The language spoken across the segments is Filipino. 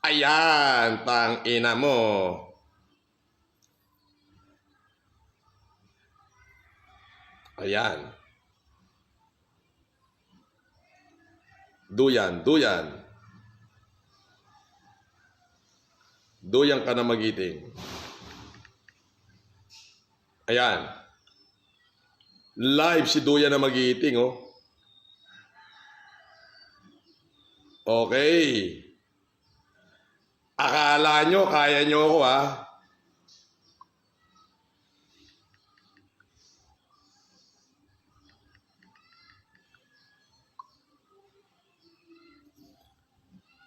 Ayan, tang ina mo. Ayan. Duyan, duyan. Duyan ka na magiting. Ayan. Live si Duyan na magiting, oh. Okay. Akala nyo, kaya nyo ako, ha?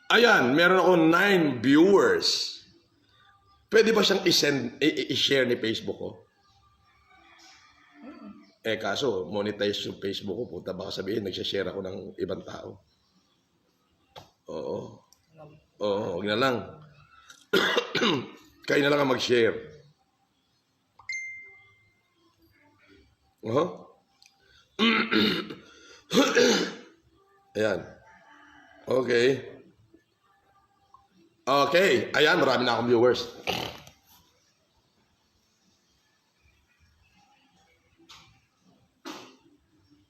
Ayan, meron ako 9 viewers. Pwede ba siyang i-share ni Facebook ko? Kaso, monetize yung Facebook ko. Punta baka sabihin, nagsashare ako ng ibang tao. Oo. Oo, huwag na lang. Kayo na lang ang mag-share. Ayan. Okay. Okay. Ayan, marami na akong viewers.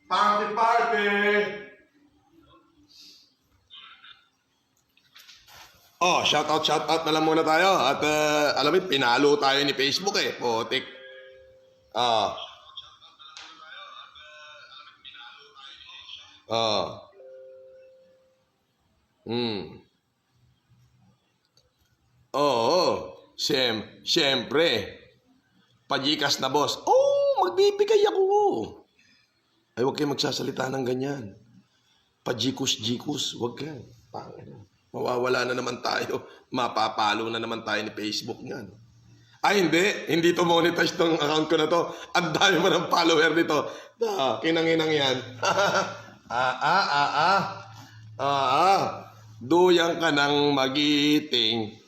Party, party! Oh, shout out na lang muna tayo. At alam mo, pinalo tayo ni Facebook eh. Potik. Ah. Ah. Oo. Siyempre. Pajikas na boss. Oh, magbibigay ako. Ay, huwag kayo magsasalita ng ganyan. Pajikus-jikus. Huwag ka. Panginoon. Mawawala na naman tayo. Mapapalo na naman tayo ni Facebook niyan. Ay, hindi. Hindi to monetize tong account ko na to. Ang dami mo ng follower nito. Kinanginang yan. Duyang ka ng magiting.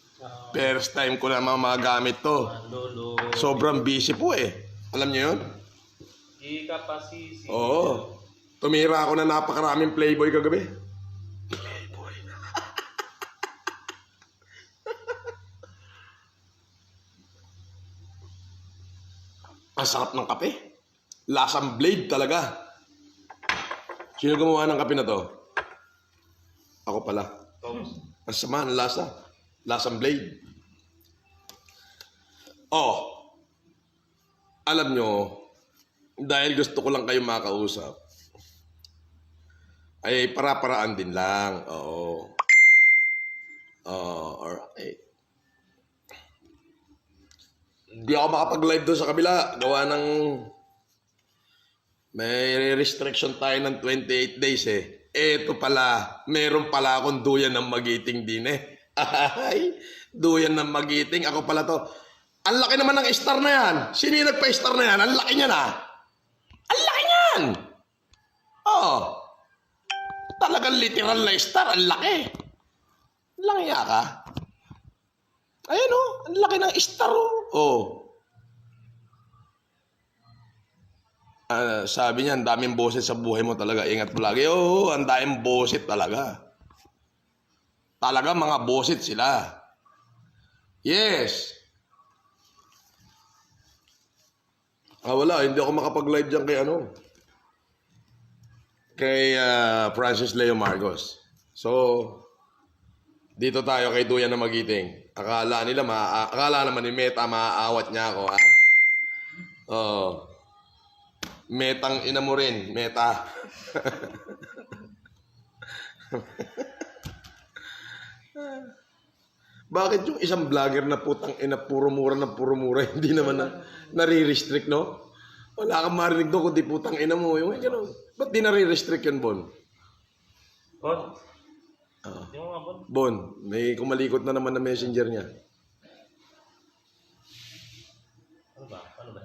First time ko na magamit to. Sobrang busy po eh. Alam niyo yun? Oo. Tumira ako na napakaraming Playboy kagabi. Playboy. Ang sarap ng kape. Lasang Blade talaga. Sino gumawa ng kape na to? Ako pala. Ang sama ng lasa. Lasang Blade. Oh. Alam nyo, dahil gusto ko lang kayong makausap, ay para-paraan din lang. Oo. Alright. Hindi ako makapag-live doon sa kabila. Gawa ng may restriction tayo ng 28 days eh. Eto pala, meron pala akong duyan ng magiting din eh. Ay, duyan ng magiting. Ako pala to. Ang laki naman ng star na yan. Sino yung nagpa-star na yan? Ang laki niya na. Ang laki niyan. Oh. Talagang literal na star. Ang laki. Laki nga ka. Ayan oh. Ang laki ng star oh. Sabi niya, ang daming boses sa buhay mo talaga. Ingat mo lagi. Oo, ang daming boses talaga. Talaga mga boses sila. Yes. Wala. Hindi ako makapag-live dyan kay kay Francis Leo Marcos. So, dito tayo kay Duyan na magiting. Akala naman ni Meta maaawat niya ako, ha? Oh. Metang ina mo rin, Meta. Bakit yung isang vlogger na putang ina puro mura, hindi naman nare-restrict, no? Wala kang marinig doon kundi putang ina mo. Yung gano'n. Ba't di nare-restrict yun, Bon? Bon? Yung mga Bon? Bon, may kumalikot na naman na messenger niya. Ano ba? Ano ba?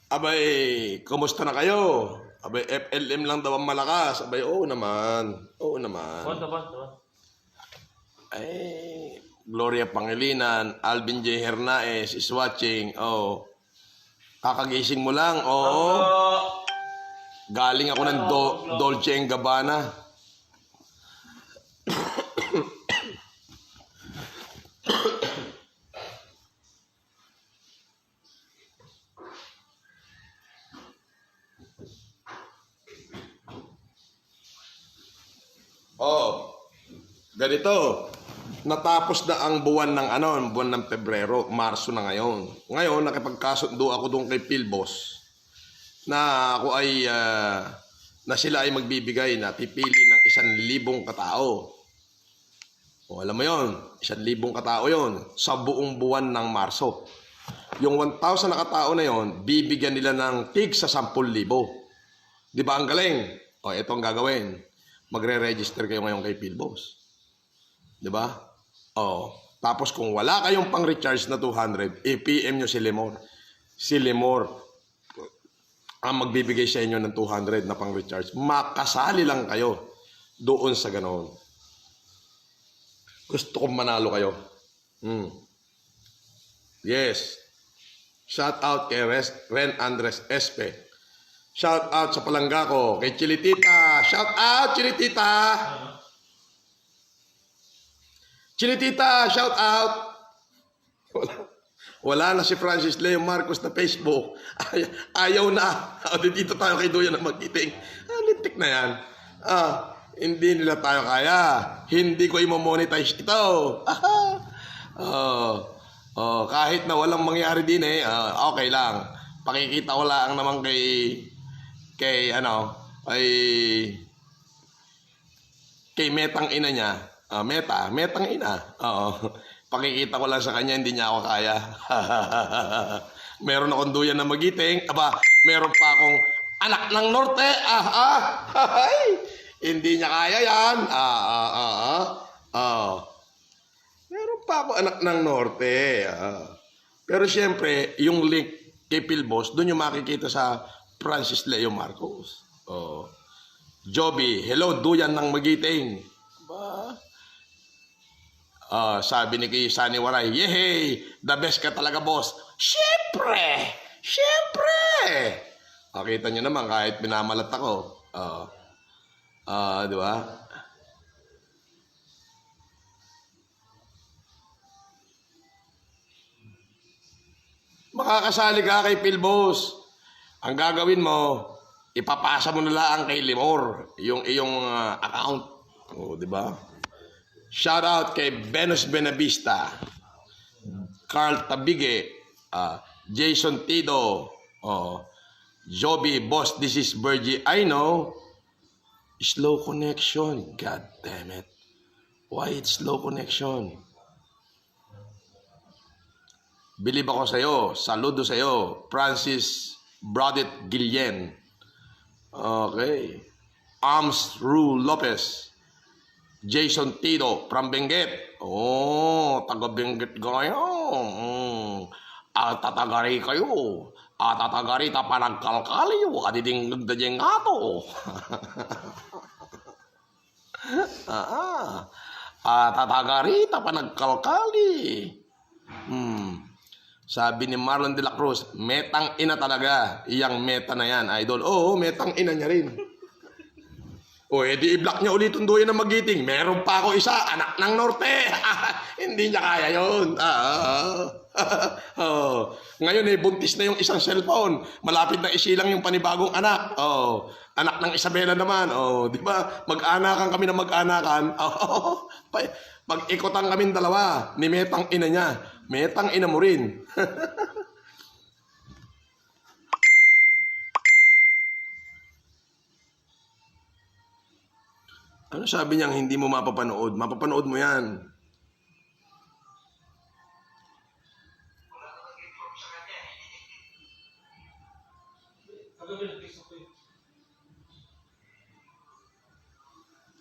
Abay, kumusta na kayo? Abay, FLM lang daw ang malakas. Abay, oo naman. Oo naman. Bon. Ay, Gloria Pangilinan, Alvin J. Hernaez is watching. Oh. Kakagising mo lang. Oo. Galing ako ng Dolce & Gabbana. Oh, ganito. Natapos na ang buwan ng buwan ng Pebrero, Marso na ngayon. Ngayon, nakipagkasundo ako doon kay Philbos na ako ay na sila ay magbibigay na pipili ng 1,000 katao. O alam mo yon, 1,000 katao yon sa buong buwan ng Marso. Yung 1,000 na katao na yon, bibigyan nila ng tig sa 10,000. Di ba ang galing? O ito ang gagawin. Magre-register kayo ngayon kay Philbos. Di ba? O, tapos kung wala kayong pang-recharge na 200, i-PM nyo si Lemor. Si Lemor ang magbibigay sa inyo ng 200 na pang-recharge. Makasali lang kayo doon sa ganoon. Gusto kong manalo kayo. Yes. Shout out kay Ren Andres Espe. Shout out sa palangga ko kay Chilitita. Shout out Chilitita. Chilitita, shout out. Wala na si Francis Leo Marcos na Facebook. Ayaw na. Dito tayo kay Duyan na Magiting. Lintik na yan. Hindi nila tayo kaya. Hindi ko i-monetize ito. Kahit na walang mangyari din okay lang. Pakikita ko lang naman kay metang ina niya. Metang ina. Pakikita ko lang sa kanya, hindi niya ako kaya. Meron akong Duyan na Magiting. Meron pa akong anak ng Norte. Hindi niya kaya yan. Meron pa ako anak ng Norte. Pero siyempre, yung link kay Philbos, doon yung makikita sa Francis Leo Marcos. Joby, hello, Duyan ng Magiting. Sabi ni kay Sunny Waray, yehey, the best ka talaga, boss. Siyempre! Kita nyo naman kahit pinamalat ako. Di ba? Makakasali ka kay Philbos. Ang gagawin mo, ipapasa mo na lang kay Lemor yung iyong account. Di ba? Shout out kay Venus Benavista, Carl Tabige, Jason Tido, Joby, boss, this is Virgie. I know. Slow connection. God damn it. Why it's slow connection? Believe ako sa'yo. Saludo sa'yo. Francis Brodet Guillen. Okay. Arms Rue Lopez. Jason Tito from Benguet. Taga Benguet kayo. Tatagari kayo. Tatagari ta panagkalkaliyo. Adiding nagdadyeng ato. Tatagari ta panagkalkali. Sabi ni Marlon de la Cruz, metang ina talaga. Iyang meta na yan, idol. Oo, metang ina niya rin. Edi i-block niya ulit yung Duyan na Magiting. Meron pa ako isa, anak ng Norte. Hindi niya kaya yun. Ngayon buntis na yung isang cellphone. Malapit na isilang yung panibagong anak. Anak ng Isabela naman. Di ba? Mag-anakan kami na mag-anakan. Pag-ikotan kami dalawa ni metang ina niya. Metang ina mo rin. Ano sabi niyang hindi mo mapapanood? Mapapanood mo yan.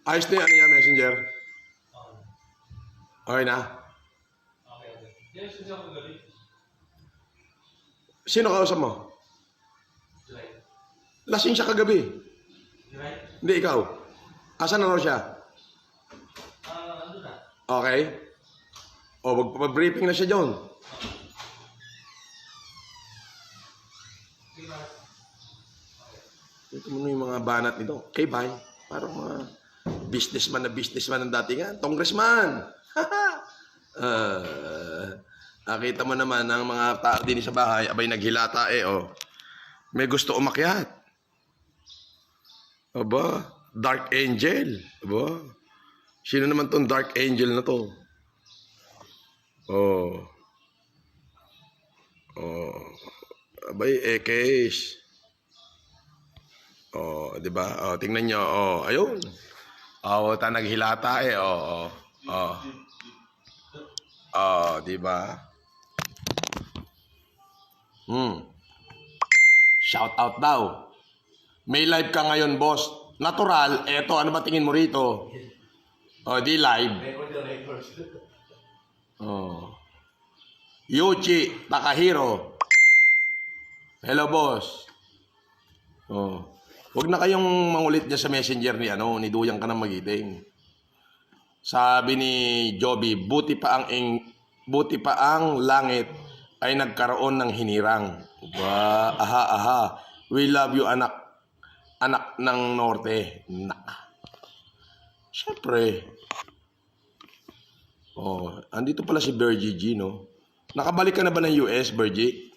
Ayos na yan niya, Messenger. Okay na? Sino kausap mo? Lasing siya kagabi. Hindi, ikaw. Asan na raw siya? Okay. Magpabriefing na siya doon. Ito mo yung mga banat nito. Kay Bay. Parang mga businessman ng datingan. Congressman. Nakita mo naman ang mga tao din sa bahay. Abay naghilata oh. May gusto umakyat. Aba, Dark Angel. Aba, sino naman tong Dark Angel na to? Oh. Oh. Abay, Ekes. Oh, di ba? Oh, tingnan nyo. Oh, ayun. Oh, naghilata oh. Oh. Oh, di ba? Shout out daw. May live ka ngayon, boss. Natural. Eto, ano ba tingin mo rito? Oh, di live. Oh. Yuchi Takahiro. Hello, boss. Oh. Huwag na kayong mangulit niya sa messenger ni Duyang ka ng Magiting. Sabi ni Joby, buti pa ang langit ay nagkaroon ng hinirang. Ba, aha. We love you, anak ng Norte. Siyempre. Oh, andito pala si Bergie G, no? Nakabalik ka na ba ng US, Bergie?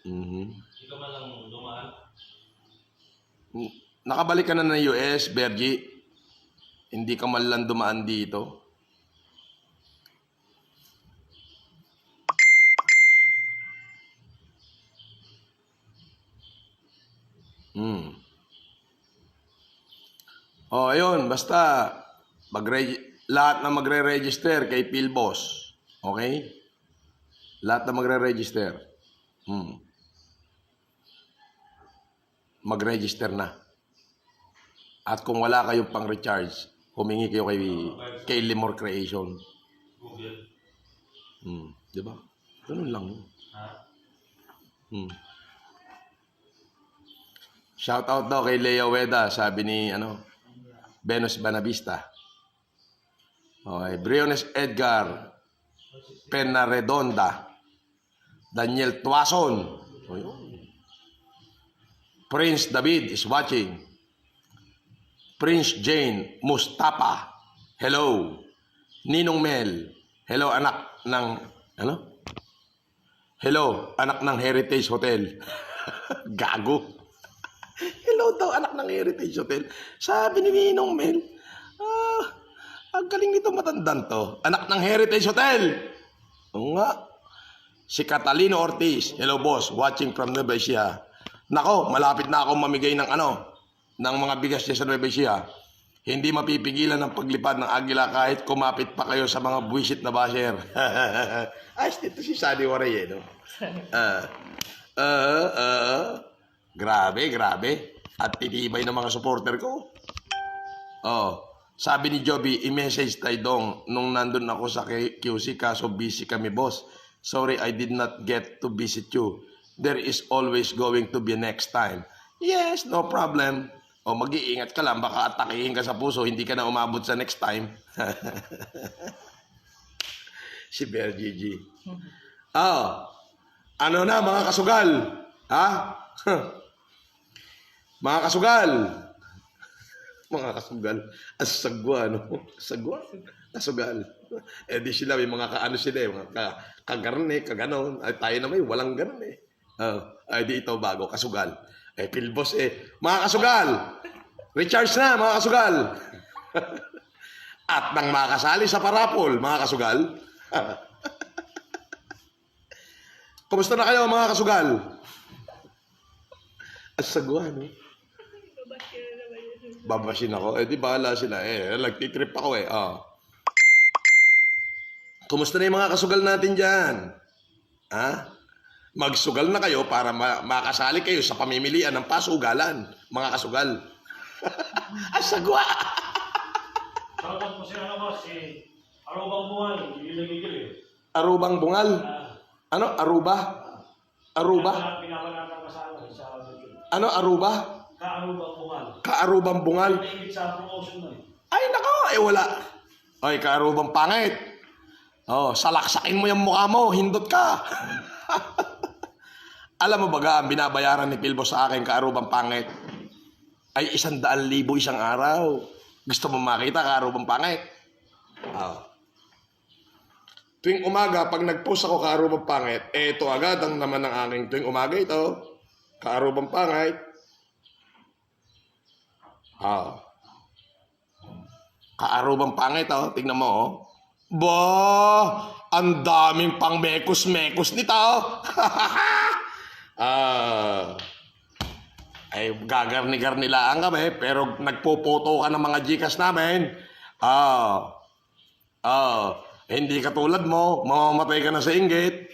Hindi ka man lang dumaan. Nakabalik ka na ng US, Bergie? Hindi ka man lang dumaan dito? Oh, ayun, basta lahat na magre-register kay Philboss. Okay? Lahat na magre-register. Mag-register na. At kung wala kayong pang-recharge, humingi kayo kay Limor Creation. Google. Di ba? Ganun lang. Ha? Shout out daw kay Lea Weda, sabi ni Venus Banavista. Okay, Briones Edgar, Pena Redonda, Daniel Tuason. Prince David is watching. Prince Jane Mustafa. Hello. Ninong Mel. Hello, anak ng Hello, anak ng Heritage Hotel. Gago. Hello daw, anak ng Heritage Hotel. Sabi ni Ninong Mel, ang galing nito matandang to. Anak ng Heritage Hotel. Oo nga. Si Catalino Ortiz. Hello, boss. Watching from Nueva Ecija. Nako, malapit na akong mamigay ng mga bigas niya sa Nueva Ecija. Hindi mapipigilan ng paglipad ng agila kahit kumapit pa kayo sa mga buwisit na basher. Ayos dito si Sunny Waray, no? Grabe. At titibay ng mga supporter ko. Oh, sabi ni Joby, i-message tayo dong nung nandun ako sa QC kaso busy kami, boss. Sorry, I did not get to visit you. There is always going to be next time. Yes, no problem. O mag-iingat ka lang, baka atakihin ka sa puso, hindi ka na umabot sa next time. Si Bear Gigi. Ano na mga kasugal? Ha? Mga kasugal. Mga kasugal. Asagwa, no? Sagwa? Kasugal. Eh di sila, may mga kaano sila, mga kagarne, kaganon. Ay tayo na may walang ganon eh. Ay di ito bago, kasugal. Eh, Philboss mga kasugal, recharge na mga kasugal. At nang makasali sa parapol, mga kasugal. Kumusta na kayo mga kasugal? Asagwa, no? Babasin ako. Eh, di bahala sila. Nagtitrip ako Kumusta na yung mga kasugal natin dyan? Ha? Magsugal na kayo para makasali kayo sa pamimilian ng pasugalan, mga kasugal. Asagwa! Shoutout po si Arubang Bungal, yung nagigil Arubang Bungal? Ano? Aruba? Aruba? Pinapanatang kasama sa YouTube. Ano? Aruba? Kaarubang Bungal. Kaarubang Bungal? Naingit sa promotion na Ay, nako! Wala. Ay, kaarubang pangit. Salaksakin mo yung mukha mo, hindot ka. Alam mo baga, ang binabayaran ni Pilbo sa akin, kaarubang pangit, ay 100,000 isang araw. Gusto mo makita, kaarubang pangit? Oh. Tuwing umaga, pag nag-post ako kaarubang pangit, ito agad ang naman ng aking tuwing umaga ito. Kaarubang pangit. Oh. Kaarubang pangit, oh. Tingnan mo, oh. Ba, ang daming pang mekos-mekos nito. Ay, gagarni-garni lang kami, pero nagpo-photo ka ng mga Gcash namin. Hindi katulad mo, mamamatay ka na sa inggit.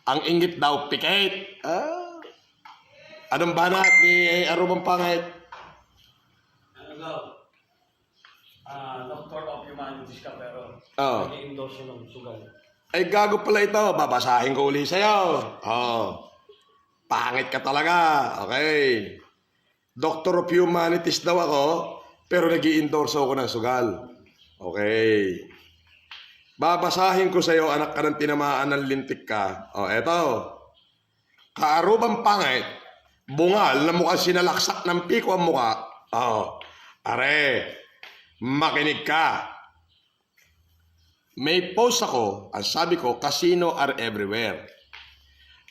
Ang inggit daw, pikit. Anong banat ni Arubang Pangit? Ano daw? Doctor of Humanities ka pero nag-endorse ng sugal. Ay, gago pala ito. Babasahin ko uli sa'yo. Pangit ka talaga. Okay. Doctor of Humanities daw ako, pero nag-i-endorse ako ng sugal. Okay. Babasahin ko sa'yo, anak ka ng tinamaan ng lintik ka. Eto. Kaarubang pangit, bungal na mukhang sinalaksak ng piko ang mukha. Are, makinig ka. May post ako, ang sabi ko, casino are everywhere.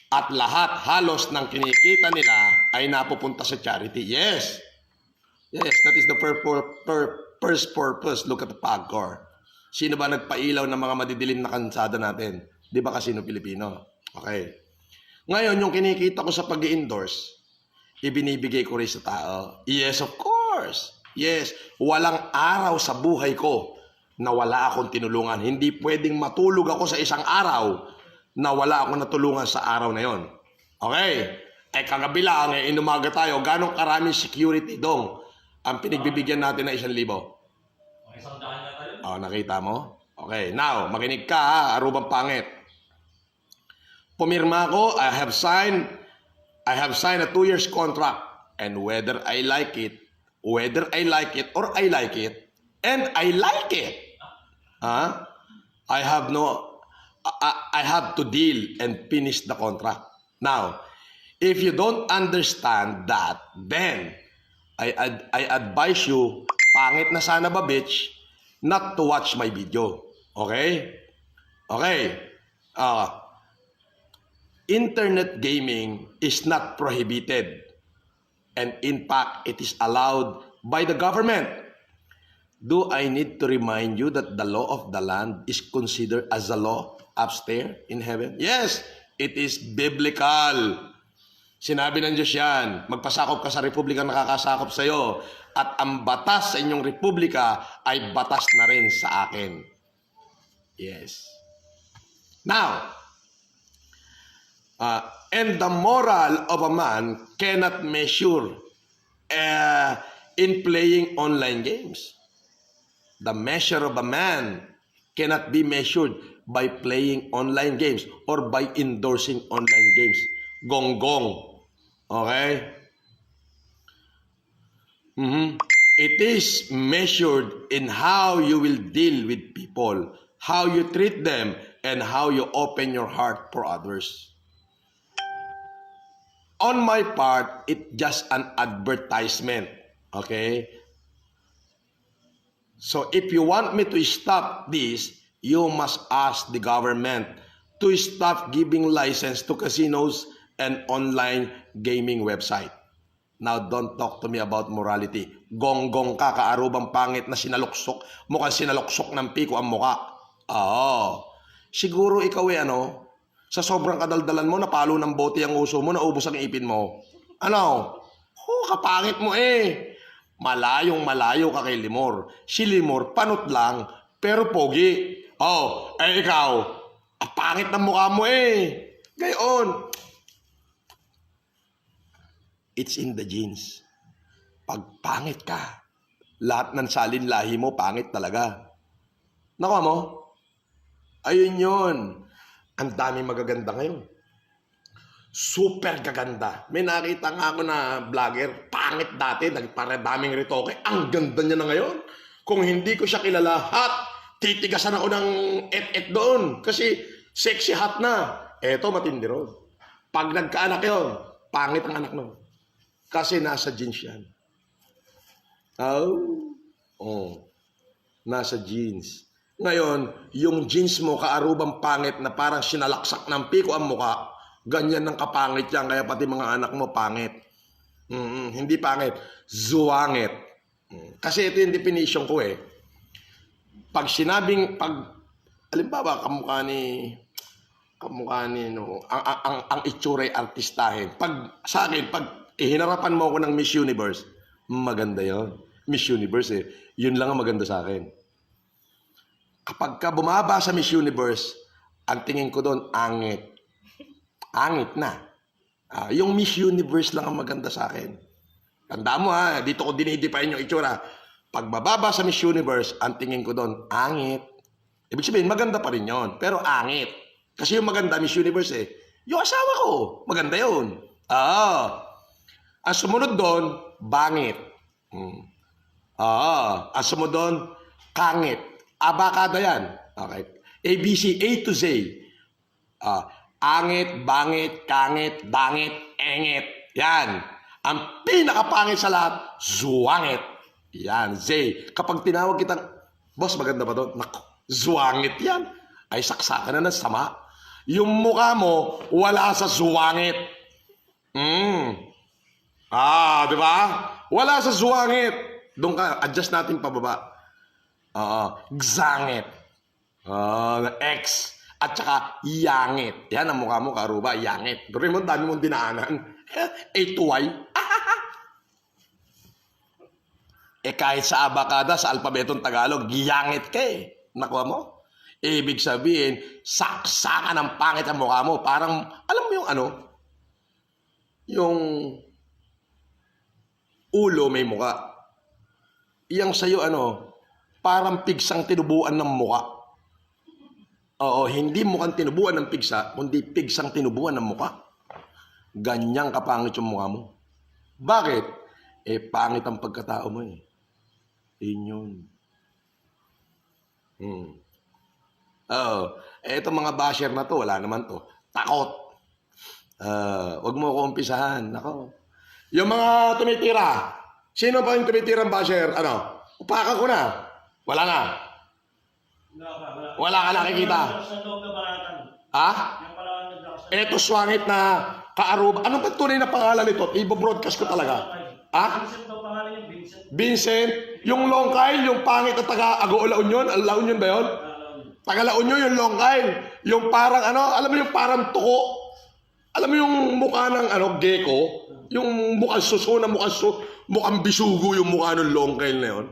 At lahat halos ng kinikita nila ay napupunta sa charity. Yes. Yes, that is the first purpose. Look at the PAGCOR. Sino ba nagpailaw ng mga madidilim na kansada natin? Di ba Casino Pilipino? Okay. Ngayon, yung kinikita ko sa pag-i-endorse, ibinibigay ko rin sa tao. Yes, of course. Yes. Walang araw sa buhay ko na wala akong tinulungan. Hindi pwedeng matulog ako sa isang araw na wala akong natulungan sa araw na yon. Okay? Kagabi lang, inumaga tayo, ganong karaming security dong ang pinagbibigyan natin na 1,000. Isang daan na tayo. Nakita mo? Okay, now, makinig ka ha, Arubang Pangit. Pumirma ko, I have signed a 2 years contract, and whether I like it or I like it, and I like it, I have to deal and finish the contract. Now, if you don't understand that, then I advise you, pangit na sana ba bitch, not to watch my video. Okay? Okay. Internet gaming is not prohibited. And in fact, it is allowed by the government. Do I need to remind you that the law of the land is considered as a law upstairs in heaven? Yes, it is biblical. Sinabi ng Diyos yan, magpasakop ka sa republika na nakakasakop sa iyo, at ang batas sa inyong republika ay batas na rin sa akin. Yes. Now, and the moral of a man cannot measure in playing online games. The measure of a man cannot be measured by playing online games or by endorsing online games. Gonggong. Okay? It is measured in how you will deal with people, how you treat them, and how you open your heart for others. On my part, it's just an advertisement. Okay? So if you want me to stop this, you must ask the government to stop giving license to casinos and online gaming website. Now, don't talk to me about morality. Gonggong ka, kaarubang pangit na sinaluksok. Mukhang sinaluksok ng piko ang muka. Siguro ikaw sa sobrang kadaldalan mo, napalo ng bote ang uso mo, naubos ang ipin mo. Kapangit mo Malayong malayo ka kay Limor. Si Limor, panot lang, pero pogi. Ikaw, pangit ng mukha mo Gayon. It's in the genes. Pag pangit ka, lahat ng salin lahi mo, pangit talaga. Nakuha mo? Ayun yun. Ang daming magaganda ngayon. Super gaganda. May nakita nga ako na vlogger, pangit dati, nagparadaming retoke. Ang ganda niya na ngayon. Kung hindi ko siya kilala, titigasan ako ng et-et doon. Kasi sexy hot na. Eto matindi ron. Pag nagkaanak yun, pangit ang anak nun. Kasi nasa genes yan. Oh. Nasa genes. Ngayon, yung genes mo kaarubang pangit na parang sinalaksak ng piko ang muka, ganyan ng kapangit yan, kaya pati mga anak mo pangit. Hindi pangit, zuwangit. Kasi ito yung definition ko eh. Pag alimbawa, kamukha ni no, ang itsuray artistahin. Sa akin, pag ihinarapan mo ako ng Miss Universe, maganda yon. Miss Universe eh. Yun lang ang maganda sa akin. Kapag ka bumaba sa Miss Universe, ang tingin ko doon, angit. Angit na. Yung Miss Universe lang ang maganda sa akin. Tandaan mo ha, dito ko dinidefine yung itsura. Pag bababa sa Miss Universe, ang tingin ko doon, angit. Ibig sabihin, maganda pa rin yon, pero angit. Kasi yung maganda, Miss Universe eh, yung asawa ko, maganda yun. Ang sumunod doon, bangit. Ang sumunod doon, kangit. Abakada yan. Okay. ABC, A to Z. Angit, bangit, kangit, dangit, engit. Yan. Ang pinakapangit sa lahat, zuwangit. Yan, Z. Kapag tinawag kitang, boss, maganda ba doon? Naku, zuwangit yan. Ay, saksakan na ng sama. Yung mukha mo, wala sa zuwangit. Di ba? Wala sa zuwangit. Doon ka, adjust natin pababa. Gzangit. X. At saka yangit. Yan ang mukha mo, karuba, yangit. Pero mo, dami mong dinaanan. A to Y. Kahit sa abakada, sa alpabetong Tagalog, yangit ka eh. Nakuha mo? Ibig sabihin, saksakan ng pangit ang mukha mo. Parang, alam mo yung ano? Yung ulo may mukha. Iyang sa'yo, parang pigsang tinubuan ng mukha. Oo, hindi mukhang tinubuan ng pigsa, kundi pigsang tinubuan ng mukha. Ganyang kapangit yung mukha mo. Bakit? Pangit ang pagkatao mo eh. Yun. Eto mga basher na to, wala naman to. Takot. Wag mo ko umpisahan. Nako. Yung mga tumitira. Sino pa yung tumitirang basher? Upakan ko na. Wala na. Wala ka nakikita. Eto swangit na kaaruba. Ano ba tunay na pangalan nito? Ibo-broadcast ko talaga. Vincent. Yung Long Kyle, yung pangit na taga-Agoo La Union. La Union ba yun? Taga La Union, yung Long Kyle. Yung parang alam mo yung parang tuko. Alam mo yung mukha ng gecko. Yung mukhang suso na mukhang bisugo yung mukha ng Long Kyle na yun.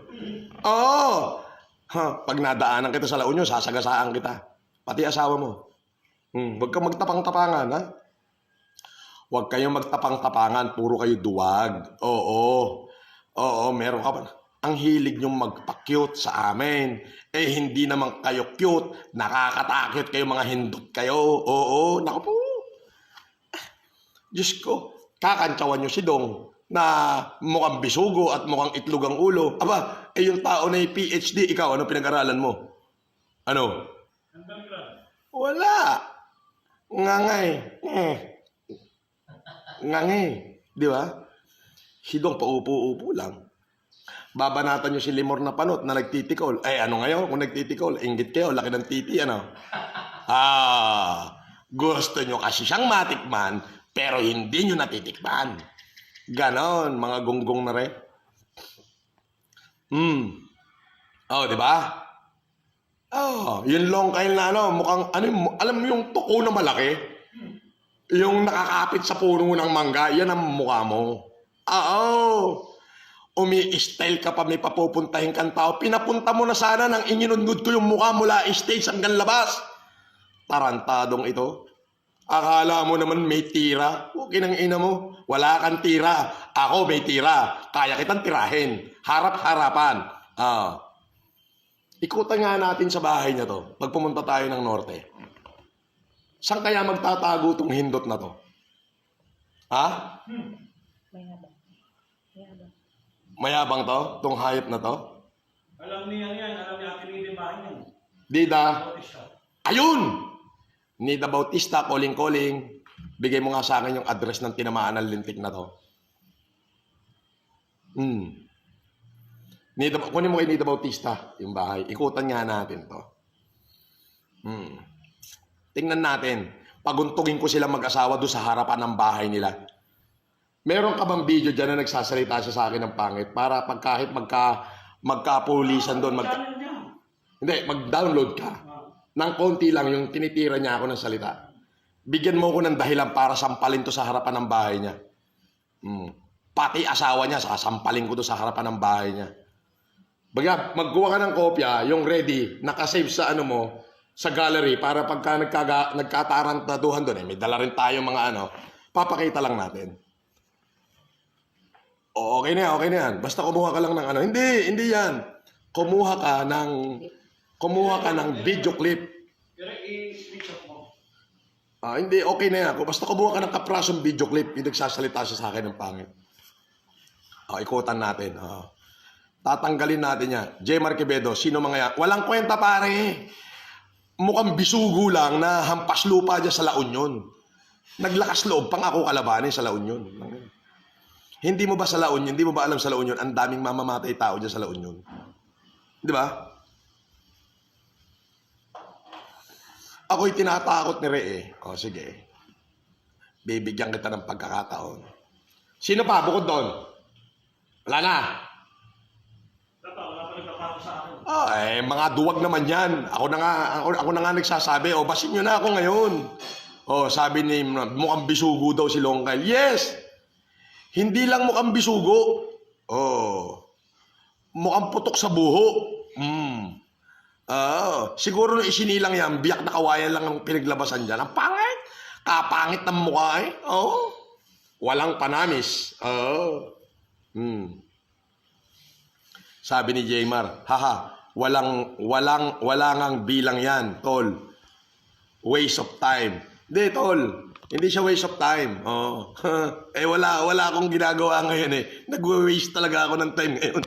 Pag nadaanan kita sa La Union, sasagasaan kita. Pati asawa mo. Huwag kang magtapang-tapangan, ha? Huwag kayong magtapang-tapangan, puro kayo duwag. Oo, meron ka pa. Ang hilig nyong magpa-cute sa amin. Hindi naman kayo cute. Nakakatakot kayo, mga hindot kayo. Oo, naku po. Diyos ko, kakantsawan nyo si Dong na mukhang bisugo at mukhang itlog ang ulo. Aba, yung tao na yung PhD, ikaw, ano pinag-aralan mo? Ano? Wala. Ngangay. Ngangay. Di ba? Si Dong paupo-upo lang. Babanatan nyo si Limor na panot na nagtitikol. Ano ngayon? Kung nagtitikol, inggit kayo, laki ng titi, gusto nyo kasi siyang matikman, pero hindi nyo natitikman. Ganon, mga gonggong na rin. Di ba? Yung Long Kyle na mukhang, alam mo yung tuko na malaki? Yung nakakapit sa puno ng mangga, yan ang mukha mo. Umi-style ka pa, may papupuntahin kang tao. Pinapunta mo na sana nang ininunod ko yung mukha mula stage hanggang labas. Tarantadong ito. Akala mo naman may tira. Okay nang ina mo. Wala kang tira. Ako may tira. Kaya kitang tirahin. Harap-harapan. Ikutan nga natin sa bahay niya to. Pag pumunta tayo ng norte. Saan kaya magtatago tong hindot na to? Mayabang to? Tong hayop na to? Alam niya yan. Alam niya atin yung bahay niyan. Dida. Ayun! Nida Bautista, calling. Bigay mo nga sa akin yung address ng tinamaan ng lintik na to. Kunin mo kay Nida Bautista yung bahay. Ikutan nga natin to. Tingnan natin. Paguntugin ko sila mag-asawa doon sa harapan ng bahay nila. Meron ka bang video dyan na nagsasalita siya sa akin ng pangit para pag kahit magkapulisan doon, hindi, mag-download ka. Nang konti lang yung tinitira niya ako ng salita. Bigyan mo ko ng dahilan para sampalin to sa harapan ng bahay niya. Pati asawa niya, sasampalin ko to sa harapan ng bahay niya. Baga, magkuha ka ng kopya, yung ready, nakasave sa ano mo, sa gallery, para pagka nagkatarantaduhan doon, may dala rin tayo mga papakita lang natin. Okay na yan. Basta kumuha ka lang ng Hindi yan. Kumuha ka ng video clip. Pero i-switch off mo. Hindi, okay na yan. Basta kumuha ka ng kaprasong video clip, yung nagsasalita siya sa akin ng pangit. Ikutan natin. Tatanggalin natin yan. Jmar Quevedo, sino mga yan? Walang kwenta pare. Mukhang bisugo lang na hampas lupa dyan sa La Union. Naglakas loob pang ako kalabanin sa La Union. Hindi mo ba sa La Union, hindi mo ba alam sa La Union, ang daming mamamatay tao dyan sa La Union? Di ba? Ako'y tinatakot ni Re. Sige. Bibigyan kita ng pagkakataon. Sino pa bukod doon? Wala na. Wala pa nagpapako sa akin. Mga duwag naman yan. Ako na nga nagsasabi, basin nyo na ako ngayon. Sabi ni, mukhang bisugo daw si Longkyle. Yes! Hindi lang mukhang bisugo. Mukhang putok sa buho. Siguro nung isinilang yan, biyak na kawayan lang ang pinaglabasan dyan. Ang pangit. Kapangit ng mukha eh. Walang panamis. Sabi ni Jmar, wala ngang bilang yan, tol. Waste of time. Hindi, tol. Hindi siya waste of time. Wala akong ginagawa ngayon eh. Nag-waste talaga ako ng time ngayon.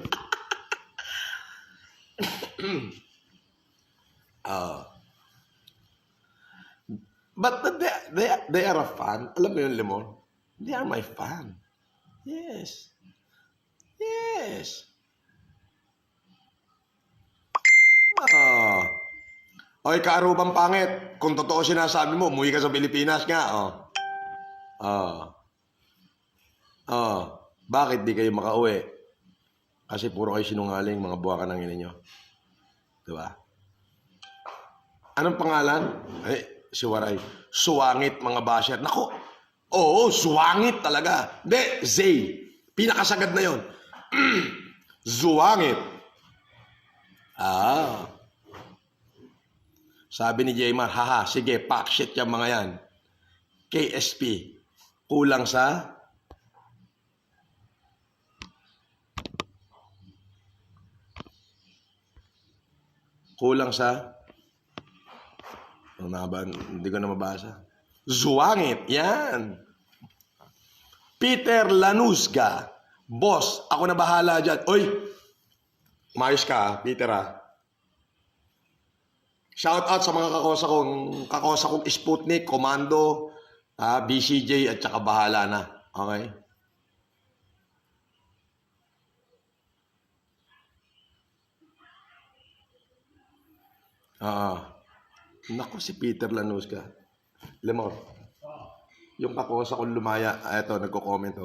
But they are a fan. Alam mo yun, Lemon? They are my fan. Yes. Oy, kaarubang pangit. Kung totoo sinasabi mo, umuwi ka sa Pilipinas nga. Bakit di kayo makauwi? Kasi puro kayo sinungaling, mga buwakan ng ina nyo. Diba? Anong pangalan? Si Waray. Suwangit, mga basher. Nako, suwangit talaga. Hindi, Zay. Pinakasagad na yon. Zuwangit. Sabi ni Jmar, sige, packshit yung mga yan. KSP. Kulang sa... Hindi ko na mabasa. Zuwangit. Yan. Peter Lanusga. Boss, ako na bahala dyan. Oy! Mayos ka, Peter Shout out sa mga kakosa kong Sputnik, Commando, BCJ at saka bahala na. Okay? Naku, si Peter Lanusga. Lemor, yung kakosa kong lumaya, eto, nagko-comment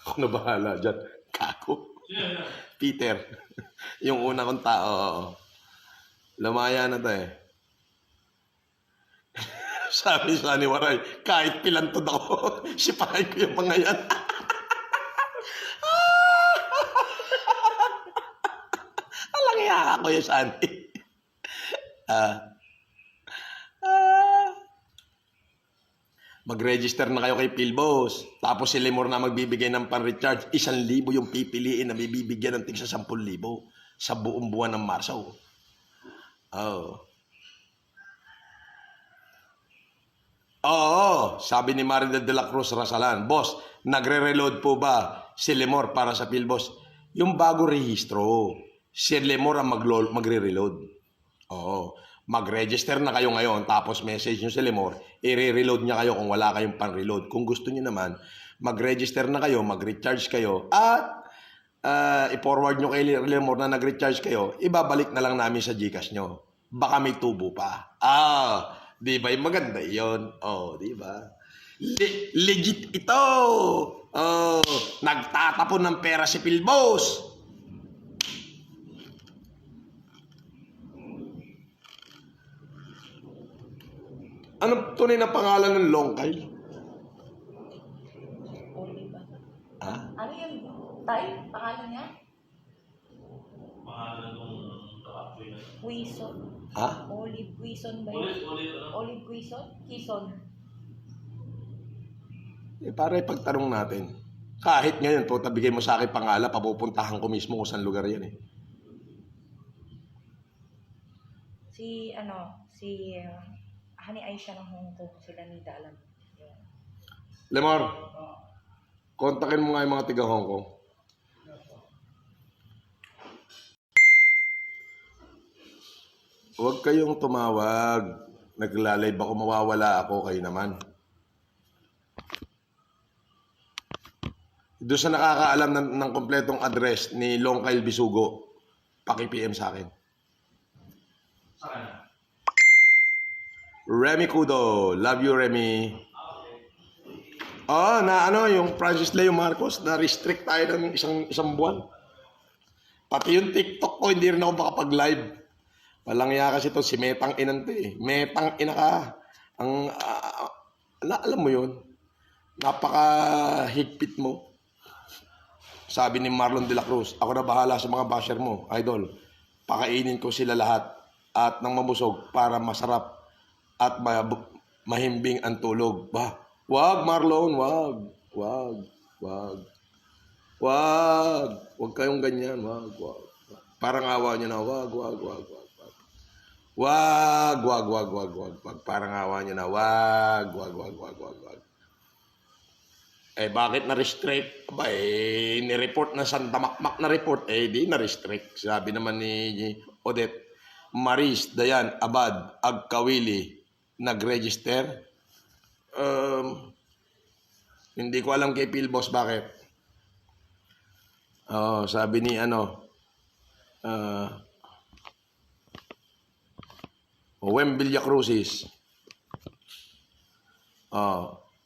Ako na bahala dyan. Kako. Peter. Yung una kong tao. Lumaya na to Sabi sa ni Waray, kahit pilantod ako, sipahin ko yung mga yan. Alang iya ako yung sani. Mag-register na kayo kay Philbos. Tapos si Lemor na magbibigay ng pan-recharge. 1,000 yung pipiliin na bibigyan ng tigsa 10,000 sa buong buwan ng Marso. Sabi ni Marida de la Cruz Rasalan, Boss, nagre-reload po ba si Lemor para sa Philbos? Yung bago rehistro, si Lemor ang magre-reload. Mag-register na kayo ngayon, tapos message nyo si Lemor, i-reload niya kayo kung wala kayong pan-reload. Kung gusto niyo naman, mag-register na kayo, mag-recharge kayo, at i-forward nyo kay Lemor na nag-recharge kayo, ibabalik na lang namin sa GCash nyo. Baka may tubo pa. Di ba? Maganda yun. Di ba? Legit ito. Nagtatapon ng pera si Pilbos. Anong tunay na pangalan ng Longkay? Olive. Ha? Ano yun? Tay? Pangalan niya? Pangalan nung kakapoy na. Quizon. Ha? Olive Quizon ba yun? Ulit, Olive Quizon? Quizon. Para ipagtanong natin. Kahit ngayon, bigay mo sa akin pangalan, papupuntahan ko mismo kung saan lugar yan eh. Si Honey Aisha ng Hong Kong. Sila ni Dalam. Yun. Lemor, kontakin mo nga yung mga tiga Hong Kong. Huwag kayong tumawag. Naglalay ako, mawawala ako, kayo naman. Doon sa nakakaalam ng kompletong address ni Longkay Bisugo, paki-PM sa akin. Saan? Remy Cudo. Love you, Remy. Yung Francis Leo Marcos, na-restrict tayo ng isang buwan. Pati yung TikTok ko, hindi rin ako makapag-live. Walang iya kasi ito, si Metang Inan to eh. Metang Ina ka. Alam mo yun, napaka-higpit mo. Sabi ni Marlon de la Cruz, ako na bahala sa mga basher mo, idol. Pakainin ko sila lahat at nang mabusog para masarap at mahimbing ang tulog. Wag Marlon, wag. Wag kayong ganyan, wag. Parang awa niyo na, wag. Parang awa niyo na, wag. Bakit na-restrict? Ni-report na sandamakmak na report. Di na-restrict. Sabi naman ni Odette, Maris, Dayan, Abad, Agkawili, nag-register. Hindi ko alam kay Pilbos bakit. Sabi ni Wembilla Crucis.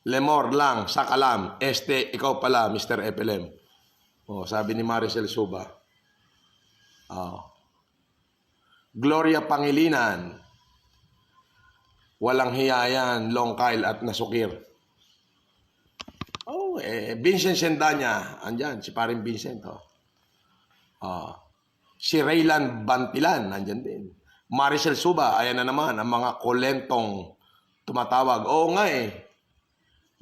Lemor lang, Sakalam, ikaw pala, Mr. FLM. Sabi ni Maricel Suba. Gloria Pangilinan. Walang hiyayan, Longkyle at Nasukir. Vincent Sendanya, andyan, si paring Vincent. Si Raylan Bantilan, andyan din. Maricel Suba, ayan na naman, ang mga kolentong tumatawag. Oo nga eh.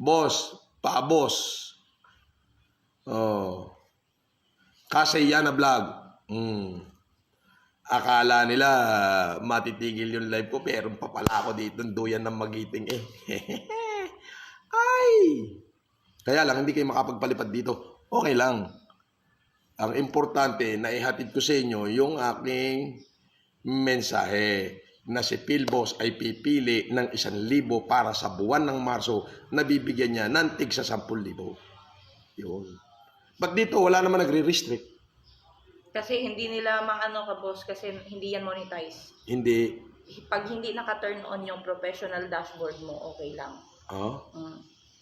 Boss, pa-boss. Kasi yan na vlog. Akala nila matitigil yung live ko, pero pa pala ako dito, duyan ng magiting eh. Ay! Kaya lang, hindi kayo makapagpalipad dito. Okay lang. Ang importante, naihatid ko sa inyo yung aking mensahe na si Pilbos ay pipili ng 1,000 para sa buwan ng Marso na bibigyan niya ng tig sa 10,000. Yun. Ba't dito wala naman nagre-restrict? Kasi hindi nila ka boss kasi hindi yan monetize. Hindi. Pag hindi naka-turn on yung professional dashboard mo, okay lang.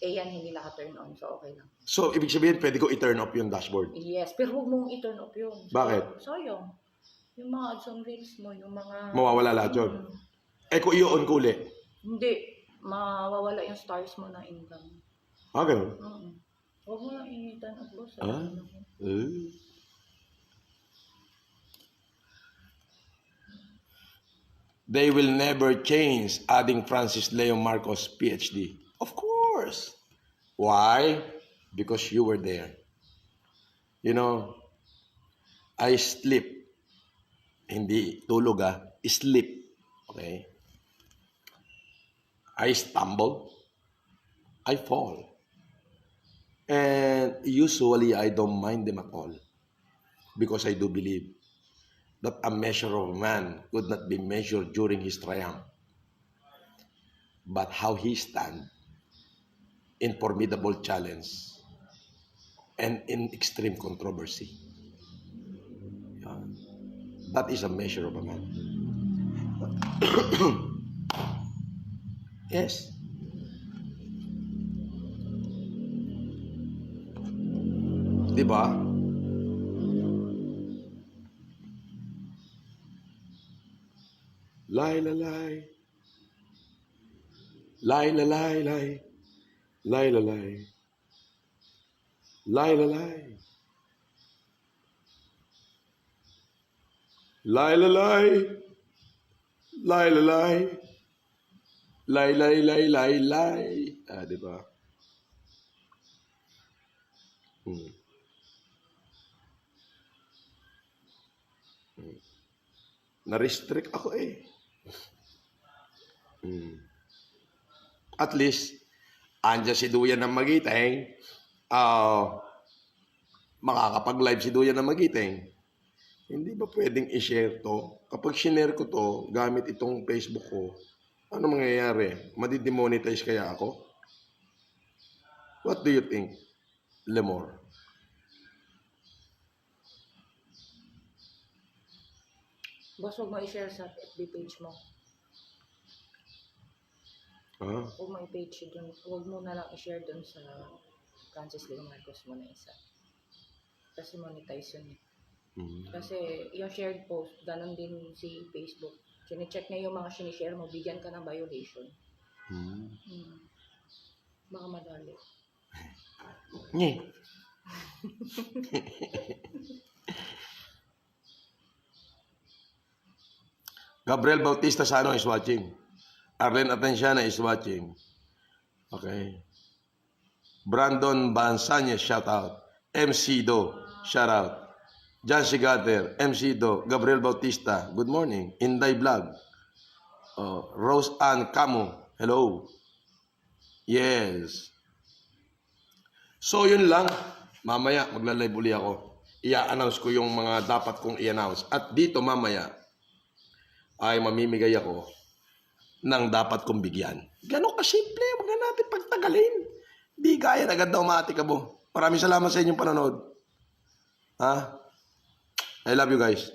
Yan hindi naka-turn on, so okay lang. So, ibig sabihin, pwede ko i-turn off yung dashboard? Yes, pero huwag mong i-turn off yun. Bakit? Sayang. Yung mga ads on reels mo, yung mga... Mawawala lahat yun? Kung i-on ko uli? Hindi. Mawawala yung stars mo na income. Ganun? Huwag mo lang i-turn off boss. They will never change, adding Francis Leo Marcos, PhD. Of course. Why? Because you were there. You know, I sleep. Hindi tulog sleep. Okay? I stumble. I fall. And usually I don't mind them at all. Because I do believe. that a measure of man could not be measured during his triumph, but how he stand in formidable challenge and in extreme controversy. Yan. That is a measure of a man. Yes. Di ba? Lay la lay. Lay la lay lay. Lay la lay. Lay la lay. Lay la lay. Lay la lay. Lay lay lay lay lay. Ah, di ba? Na-restrict ako eh. At least, andyan si Duyan ng Magiting, makakapag-live si Duyan ng Magiting. Hindi ba pwedeng i-share to? Kapag sinare ko to, gamit itong Facebook ko, ano mangyayari? Madidemonetize kaya ako? What do you think, Lemore? Boss, huwag mo i-share sa FB page mo. Huwag mo i-page dun. Huwag mo na lang i-share dun sa Francis Leo Marcos mo na isa. Kasi monetize yun eh. Kasi yung shared post, ganun din si Facebook. Sine-check niya yung mga sinishare mo, bigyan ka ng violation. Baka madali. Nye. Gabriel Bautista Sano is watching. Arlen Atenciana is watching. Okay. Brandon Bansañez, shout out. MC Do, shout out. John Sigater, MC Do, Gabriel Bautista, good morning. Inday Vlog. Rose Ann Camo, hello. Yes. So yun lang. Mamaya magla-live uli ako. I-announce ko yung mga dapat kong i-announce. At dito mamaya ay mamimigay ako ng dapat kong bigyan. Ganon kasimple, huwag na natin pagtagalin. Di gaya, agad na umati ka mo. Maraming salamat sa inyong panonood. I love you guys.